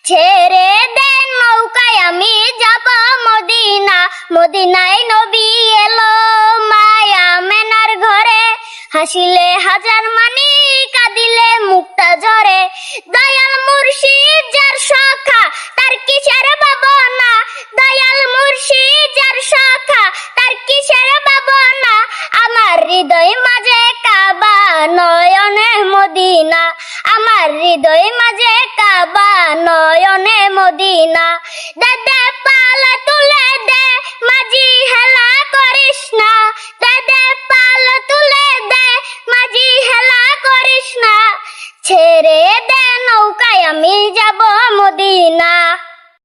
ছেড়ে দেন নৌকায় আমি যাব মদিনা, মদিনায় নবী এলো মায়া মেনার ঘরে, হাসিলে হাজার মানি কাঁদিলে মুক্তা ঝরে, দয়াল মুর্শিদ যার সখা তার কিসের ভাবনা, দয়াল মুর্শিদ যার সখা তার কিসের ভাবনা, আমার হৃদয় মাঝে কাবা নয়নে মদিনা, আমার হৃদয় মাঝে কাবা নয়নে মদিনা, দে দে পালা তুলে দে মাঝি হেলা করিস না, দে দে পালা তুলে দে মাঝি হেলা করিস না, ছেড়ে দে নৌকায়